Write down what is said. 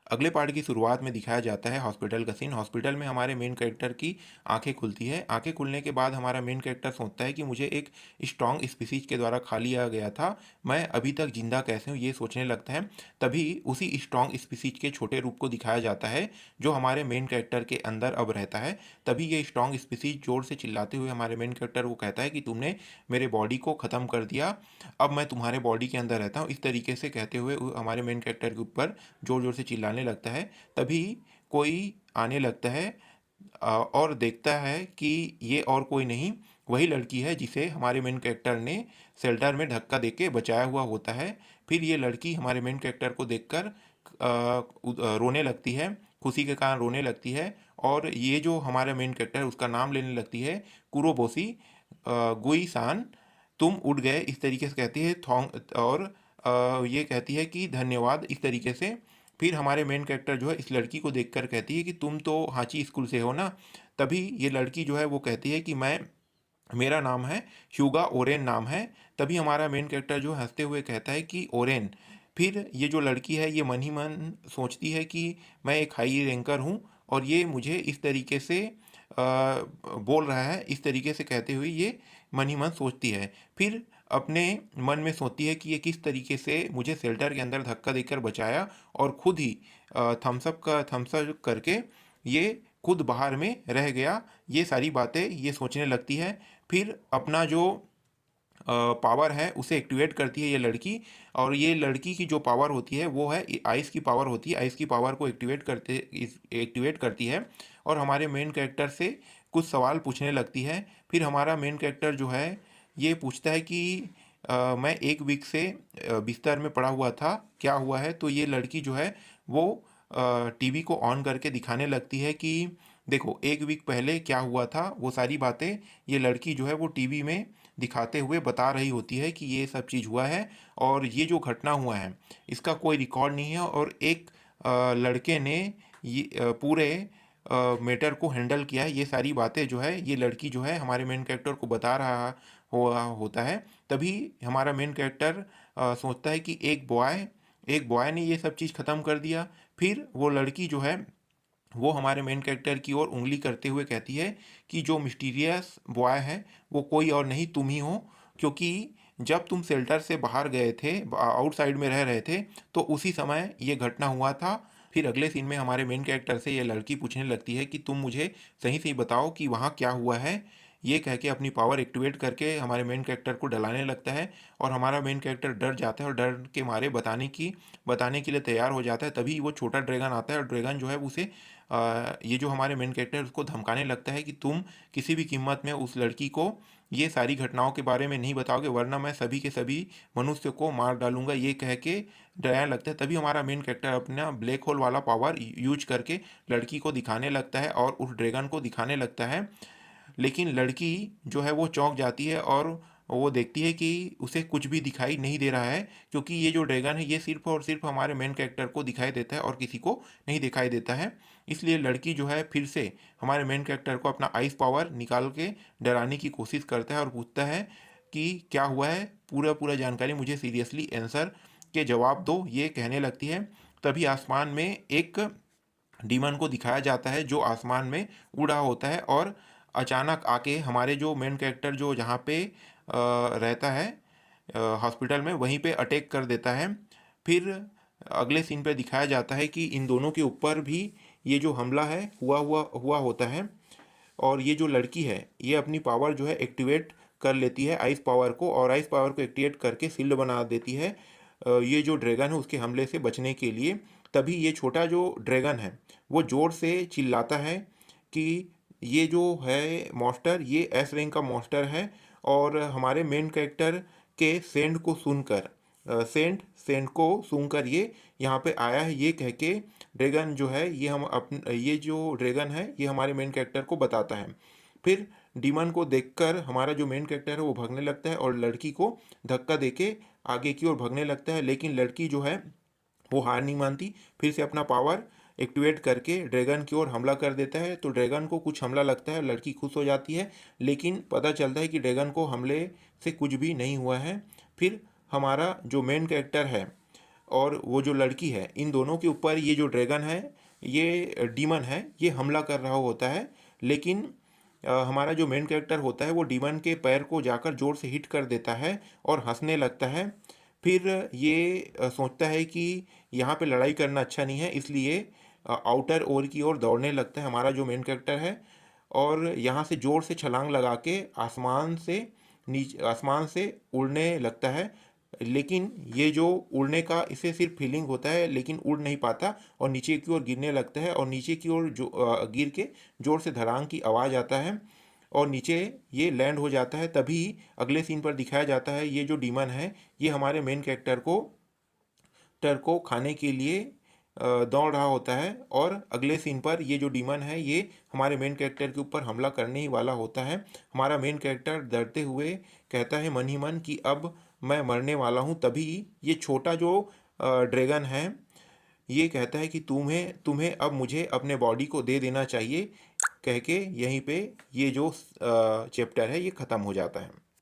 अगले पार्ट की शुरुआत में दिखाया जाता है हॉस्पिटल का सीन। हॉस्पिटल में हमारे मेन कैरेक्टर की आंखें खुलती है। आंखें खुलने के बाद हमारा मेन कैरेक्टर सोचता है कि मुझे एक स्ट्रॉन्ग स्पीसीज के द्वारा खा लिया गया था, मैं अभी तक जिंदा कैसे हूँ ये सोचने लगता है। तभी उसी स्ट्रॉन्ग स्पीसीज के छोटे रूप को दिखाया जाता है जो हमारे मेन कैरेक्टर के अंदर अब रहता है। तभी ये स्ट्रॉन्ग स्पीसीज जोर से चिल्लाते हुए हमारे मेन कैरेक्टर को कहता है कि तुमने मेरे बॉडी को ख़त्म कर दिया, अब मैं तुम्हारे बॉडी के अंदर रहता हूँ। इस तरीके से कहते हुए हमारे मेन कैरेक्टर के ऊपर ज़ोर ज़ोर से चिल्लाने लगता है। तभी कोई आने लगता है और देखता है कि ये और कोई नहीं, वही लड़की है जिसे हमारे मेन कैरेक्टर ने शेल्टर में धक्का देके बचाया हुआ होता है। फिर ये लड़की हमारे मेन कैरेक्टर को देखकर रोने लगती है, खुशी के कारण रोने लगती है। और ये जो हमारा मेन कैरेक्टर है उसका नाम लेने लगती है कुरोबोसी। गुई सान, तुम उठ गए, इस तरीके से कहती है थोंग। और ये कहती है कि धन्यवाद, इस तरीके से। फिर हमारे मेन कैरेक्टर जो है इस लड़की को देखकर कहती है कि तुम तो हाची स्कूल से हो ना। तभी ये लड़की जो है वो कहती है कि मैं, मेरा नाम है ह्यूगा ओरेन नाम है। तभी हमारा मेन कैरेक्टर जो हंसते हुए कहता है कि ओरेन। फिर ये जो लड़की है ये मन ही मन सोचती है कि मैं एक हाई रैंकर हूँ और ये मुझे इस तरीके से बोल रहा है, इस तरीके से कहते हुए ये मन ही मन सोचती है। फिर अपने मन में सोचती है कि ये किस तरीके से मुझे शेल्टर के अंदर धक्का देकर बचाया और खुद ही थम्सअप करके ये खुद बाहर में रह गया। ये सारी बातें ये सोचने लगती है। फिर अपना जो पावर है उसे एक्टिवेट करती है ये लड़की। और ये लड़की की जो पावर होती है वो है आइस की पावर होती है। आइस की पावर को एक्टिवेट करती है और हमारे मेन कैरेक्टर से कुछ सवाल पूछने लगती है। फिर हमारा मेन कैरेक्टर जो है ये पूछता है कि मैं एक वीक से बिस्तर में पड़ा हुआ था, क्या हुआ है। तो ये लड़की जो है वो टीवी को ऑन करके दिखाने लगती है कि देखो एक वीक पहले क्या हुआ था, वो सारी बातें ये लड़की जो है वो टीवी में दिखाते हुए बता रही होती है कि ये सब चीज़ हुआ है और ये जो घटना हुआ है इसका कोई रिकॉर्ड नहीं है। और एक लड़के ने ये पूरे मैटर को हैंडल किया है। ये सारी बातें जो है ये लड़की जो है हमारे मेन कैरेक्टर को बता रहा हुआ होता है। तभी हमारा मेन कैरेक्टर सोचता है कि एक बॉय ने ये सब चीज़ ख़त्म कर दिया। फिर वो लड़की जो है वो हमारे मेन कैरेक्टर की ओर उंगली करते हुए कहती है कि जो मिस्टीरियस बॉय है वो कोई और नहीं तुम ही हो, क्योंकि जब तुम शेल्टर से बाहर गए थे, आउटसाइड में रह रहे थे, तो उसी समय ये घटना हुआ था। फिर अगले सीन में हमारे मेन कैरेक्टर से ये लड़की पूछने लगती है कि तुम मुझे सही सही बताओ कि वहाँ क्या हुआ है। ये कह के अपनी पावर एक्टिवेट करके हमारे मेन कैरेक्टर को डलाने लगता है और हमारा मेन कैरेक्टर डर जाता है और डर के मारे बताने के लिए तैयार हो जाता है। तभी वो छोटा ड्रैगन आता है और ड्रैगन जो है उसे ये जो हमारे मेन कैरेक्टर है उसको धमकाने लगता है कि तुम किसी भी कीमत में उस लड़की को ये सारी घटनाओं के बारे में नहीं बताओगे, वरना मैं सभी के सभी मनुष्य को मार डालूंगा, ये कह के डराने लगता है। तभी हमारा मेन कैरेक्टर अपना ब्लैक होल वाला पावर यूज करके लड़की को दिखाने लगता है और उस ड्रैगन को दिखाने लगता है। लेकिन लड़की जो है वो चौंक जाती है और वो देखती है कि उसे कुछ भी दिखाई नहीं दे रहा है, क्योंकि ये जो ड्रैगन है ये सिर्फ और सिर्फ हमारे मेन कैरेक्टर को दिखाई देता है और किसी को नहीं दिखाई देता है। इसलिए लड़की जो है फिर से हमारे मेन कैरेक्टर को अपना आइस पावर निकाल के डराने की कोशिश करता है और पूछता है कि क्या हुआ है, पूरा पूरा जानकारी मुझे सीरियसली आंसर के जवाब दो, ये कहने लगती है। तभी आसमान में एक डीमन को दिखाया जाता है जो आसमान में उड़ा होता है और अचानक आके हमारे जो मेन कैरेक्टर जो जहाँ पे रहता है हॉस्पिटल में, वहीं पे अटैक कर देता है। फिर अगले सीन पे दिखाया जाता है कि इन दोनों के ऊपर भी ये जो हमला है हुआ होता है। और ये जो लड़की है ये अपनी पावर जो है एक्टिवेट कर लेती है आइस पावर को, और आइस पावर को एक्टिवेट करके शील्ड बना देती है ये जो ड्रैगन है उसके हमले से बचने के लिए। तभी ये छोटा जो ड्रैगन है वो ज़ोर से चिल्लाता है कि ये जो है मॉन्स्टर ये एस रैंक का मॉन्स्टर है। और हमारे मेन कैरेक्टर के सेंट को सुनकर ये यहाँ पे आया है, ये कह के ड्रैगन जो है ये जो ड्रैगन है ये हमारे मेन कैरेक्टर को बताता है। फिर डीमन को देखकर हमारा जो मेन कैरेक्टर है वो भागने लगता है और लड़की को धक्का देके आगे की ओर भागने लगता है। लेकिन लड़की जो है वो हार नहीं मानती, फिर से अपना पावर एक्टिवेट करके ड्रैगन की ओर हमला कर देता है। तो ड्रैगन को कुछ हमला लगता है, लड़की खुश हो जाती है, लेकिन पता चलता है कि ड्रैगन को हमले से कुछ भी नहीं हुआ है। फिर हमारा जो मेन कैरेक्टर है और वो जो लड़की है, इन दोनों के ऊपर ये जो ड्रैगन है, ये डीमन है, ये हमला कर रहा होता है। लेकिन हमारा जो मेन कैरेक्टर होता है वो डीमन के पैर को जाकर जोर से हिट कर देता है और हंसने लगता है। फिर ये सोचता है कि यहाँ पे लड़ाई करना अच्छा नहीं है, इसलिए आउटर ओर की ओर दौड़ने लगता है हमारा जो मेन कैरेक्टर है। और यहाँ से जोर से छलांग लगा के आसमान से उड़ने लगता है। लेकिन ये जो उड़ने का इसे सिर्फ फीलिंग होता है, लेकिन उड़ नहीं पाता और नीचे की ओर गिरने लगता है। और नीचे की ओर जो गिर के जोर से धड़ांग की आवाज़ आता है और नीचे ये लैंड हो जाता है। तभी अगले सीन पर दिखाया जाता है ये जो डीमन है, ये हमारे मेन कैरेक्टर को खाने के लिए दौड़ रहा होता है। और अगले सीन पर ये जो डीमन है ये हमारे मेन कैरेक्टर के ऊपर हमला करने ही वाला होता है। हमारा मेन कैरेक्टर डरते हुए कहता है मन ही मन कि अब मैं मरने वाला हूँ। तभी ये छोटा जो ड्रैगन है ये कहता है कि तुम्हें तुम्हें अब मुझे अपने बॉडी को दे देना चाहिए। कह के यहीं पे ये जो चैप्टर है ये ख़त्म हो जाता है।